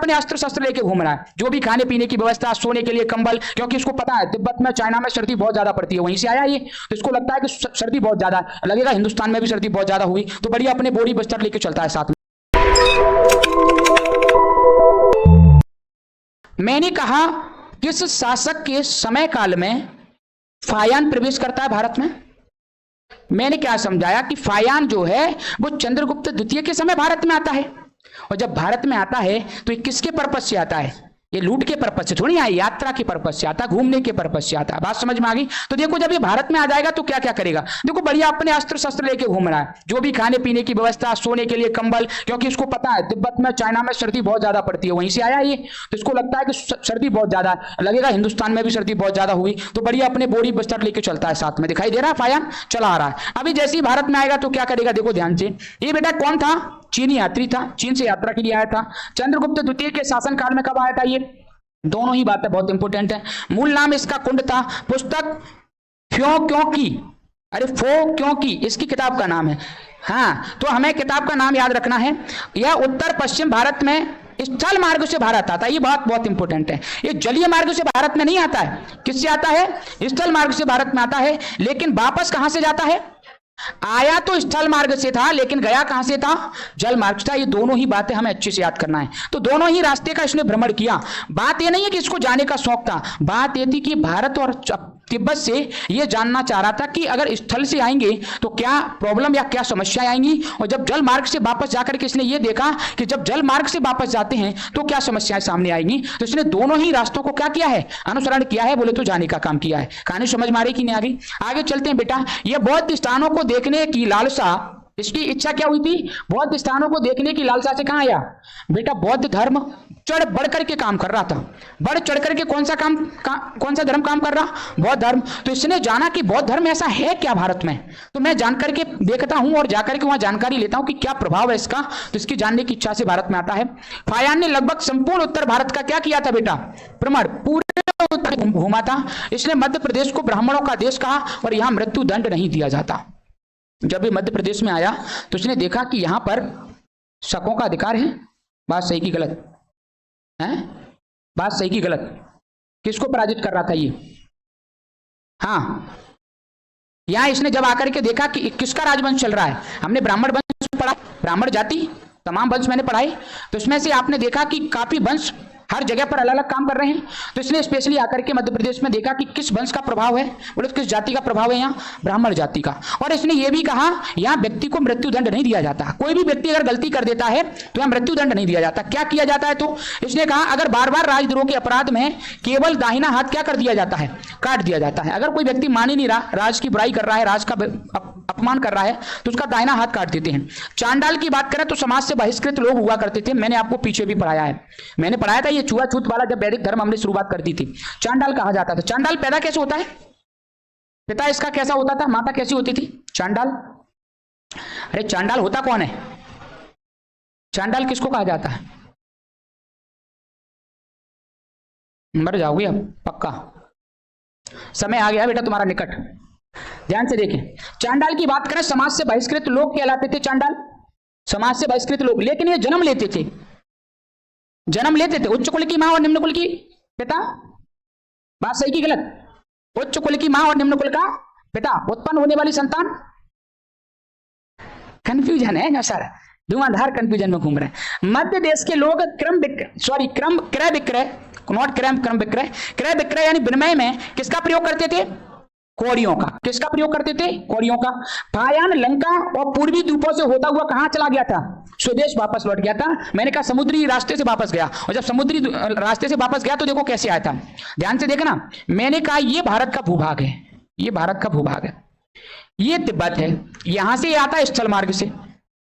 अपने अस्त्र शस्त्र लेके घूम रहा है, जो भी खाने पीने की व्यवस्था, सोने के लिए कंबल, क्योंकि उसको पता है तिब्बत में, चाइना में सर्दी बहुत ज्यादा पड़ती है, वहीं से आया ये, तो इसको लगता है कि सर्दी बहुत ज्यादा लगेगा, हिंदुस्तान में भी सर्दी बहुत ज्यादा हुई, तो बढ़िया अपने बोरी बस्तर लेके चलता है साथ में। मैंने कहा किस शासक के समय काल में फायान प्रवेश करता है भारत में? मैंने क्या समझाया कि फायान जो है वो चंद्रगुप्त द्वितीय के समय भारत में आता है, और जब भारत में आता है तो ये किसके पर्पज से आता है? ये लूट के पर्पज से थोड़ी आया, यात्रा के पर्पज से आता, घूमने के पर्पज से आता। बात समझ में आ गई? तो देखो जब ये भारत में आ जाएगा तो क्या क्या करेगा, देखो बढ़िया अपने अस्त्र शस्त्र लेके घूम रहा है, जो भी खाने पीने की व्यवस्था, सोने के लिए कंबल, क्योंकि उसको पता है तिब्बत में, चाइना में सर्दी बहुत ज्यादा पड़ती है, वहीं से आया ये, तो इसको लगता है कि सर्दी बहुत ज्यादा लगेगा, हिंदुस्तान में भी सर्दी बहुत ज्यादा हुई, तो बढ़िया अपने बोरी बस्तर लेके चलता है साथ में। दिखाई दे रहा है फायान चला आ रहा है। अभी जैसे ही भारत में आएगा तो क्या करेगा, देखो ध्यान से। ये बेटा कौन था? चीनी यात्री था, चीन से यात्रा के लिए आया था। चंद्रगुप्त द्वितीय के शासनकाल में कब आया था ये? दोनों ही बातें बहुत इंपॉर्टेंट है। मूल नाम इसका कुंड था। पुस्तक फ्यो क्यों की, अरे फो क्यों की, इसकी किताब का नाम है। हाँ, तो हमें किताब का नाम याद रखना है। यह उत्तर पश्चिम भारत में स्थल मार्ग से भारत आता है, ये बात बहुत इंपॉर्टेंट है। ये जलीय मार्ग से भारत में नहीं आता है, किससे आता है? स्थल मार्ग से भारत में आता है। लेकिन वापस कहां से जाता है? आया तो स्थल मार्ग से था, लेकिन गया कहां से था? जल मार्ग से था। ये दोनों ही बातें हमें अच्छे से याद करना है। तो दोनों ही रास्ते का इसने भ्रमण किया। बात ये नहीं है कि इसको जाने का शौक था, बात ये थी कि भारत और तिब्बत से ये जानना चाह रहा था कि अगर स्थल से आएंगे तो क्या प्रॉब्लम या क्या समस्याएं आएंगी, और जब जल मार्ग से वापस जाकर के इसने ये देखा कि जब जल मार्ग से वापस जाते हैं तो क्या समस्याएं सामने आएंगी, तो इसने दोनों ही रास्तों को क्या किया है? अनुसरण किया है, बोले तो जाने का काम किया है। कहानी समझ में आ रही कि नहीं आ गई? आगे चलते हैं बेटा। ये बौद्ध स्थानों को देखने की लालसा, इसकी इच्छा क्या हुई थी? बौद्ध स्थानों को देखने की लालसा से कहां आया बेटा? बौद्ध धर्म चढ़ बढ़ करके काम कर रहा था। बढ़ चढ़ करके कौन सा धर्म काम कर रहा? बौद्ध धर्म। तो इसने जाना कि बौद्ध धर्म ऐसा है क्या भारत में, तो मैं जान करके देखता हूं और जाकर के वहां जानकारी लेता हूं कि क्या प्रभाव है इसका, तो इसकी जानने की इच्छा से भारत में आता है। फायान ने लगभग संपूर्ण उत्तर भारत का क्या किया था बेटा? भ्रमण, पूरे उत्तर घूमा था। इसने मध्य प्रदेश को ब्राह्मणों का देश कहा और यहां मृत्यु दंड नहीं दिया जाता। जब भी मध्य प्रदेश में आया तो उसने देखा कि यहां पर शकों का अधिकार है। बात सही की गलत है? बात सही की गलत? किसको पराजित कर रहा था ये? हाँ, यहां इसने जब आकर के देखा कि किसका राजवंश चल रहा है, हमने ब्राह्मण वंश पढ़ा, ब्राह्मण जाति, तमाम वंश मैंने पढ़ाई, तो इसमें से आपने देखा कि काफी वंश हर जगह पर अलग अलग काम कर रहे हैं। तो इसने स्पेशली आकर के मध्य प्रदेश में देखा कि किस वंश का प्रभाव है, बोले किस जाति का प्रभाव है? यहाँ ब्राह्मण जाति का। और इसने ये भी कहा यहाँ व्यक्ति को मृत्यु दंड नहीं दिया जाता। कोई भी व्यक्ति अगर गलती कर देता है तो यहाँ मृत्यु दंड नहीं दिया जाता। क्या किया जाता है? तो इसने कहा अगर बार बार राजद्रोह के अपराध में केवल दाहिना हाथ क्या कर दिया जाता है? काट दिया जाता है। अगर कोई व्यक्ति मान ही नहीं रहा, राज की बुराई कर रहा है, राज का अपमान कर रहा है, तो उसका दाहिना हाथ काट देते हैं। चांडाल की बात करें तो समाज से बहिष्कृत लोग हुआ करते थे। मैंने आपको पीछे भी पढ़ाया है, मैंने पढ़ाया था ये छुआछूत वाला, जब वैदिक धर्म हमने शुरुआत कर दी थी। चांडाल कहा जाता था। चांडाल पैदा कैसे होता है? पिता इसका कैसा होता था, माता कैसी होती थी? चांडाल। अरे चांडाल होता कौन है? चांडाल किसको कहा जाता है? मर जाओगे अब पक्का, समय आ गया बेटा तुम्हारा निकट। ध्यान से देखें, चांडाल की बात करें, समाज से बहिष्कृत लोग कहलाते थे चांडाल, समाज से बहिष्कृत लोग। लेकिन ये जन्म लेते थे, जन्म लेते थे उच्च कुल की मां और निम्न कुल की पिता। बात सही की गलत? उच्च कुल की मां और निम्न कुल का पिता, उत्पन्न होने वाली संतान। कंफ्यूजन है ना सर, धुआंधार कंफ्यूजन में घूम रहे हैं। मध्य देश के लोग क्रय विक्रय, नॉट क्रम विक्रय, क्रय विक्रय यानी विनिमय में किसका प्रयोग करते थे? कौड़ियों का। किसका प्रयोग करते थे? कौड़ियों का। फायान लंका और पूर्वी द्वीपों से होता हुआ कहां चला गया था? स्वदेश वापस लौट गया था। मैंने कहा समुद्री रास्ते से वापस गया, और जब समुद्री रास्ते से वापस गया तो देखो कैसे आया था। ध्यान से देखना, मैंने कहा ये भारत का भूभाग है, ये भारत का भूभाग है, ये तिब्बत है, यहां से आता है स्थल मार्ग से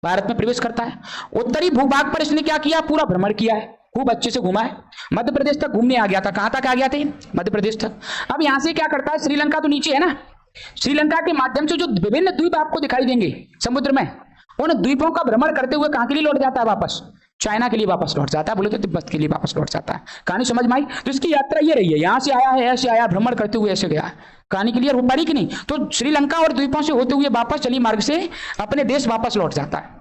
भारत में प्रवेश करता है। उत्तरी भूभाग पर इसने क्या किया? पूरा भ्रमण किया है, खूब अच्छे से घुमा है। मध्य प्रदेश तक घूमने आ गया था। कहां तक आ गया थे? मध्य प्रदेश तक। अब यहां से क्या करता है? श्रीलंका तो नीचे है ना, श्रीलंका के माध्यम से जो विभिन्न द्वीप आपको दिखाई देंगे समुद्र में, उन द्वीपों का भ्रमण करते हुए कहां के लिए लौट जाता है? वापस चाइना के लिए वापस लौट जाता है, बोले तो तिब्बत के लिए वापस लौट जाता है। कहानी समझ में आई? तो इसकी यात्रा ये रही है, यहां से आया है, ऐसे आया, भ्रमण करते हुए ऐसे गया। कहानी क्लियर हो पा रही कि नहीं? तो श्रीलंका और द्वीपों से होते हुए वापस चली मार्ग से अपने देश वापस लौट जाता है।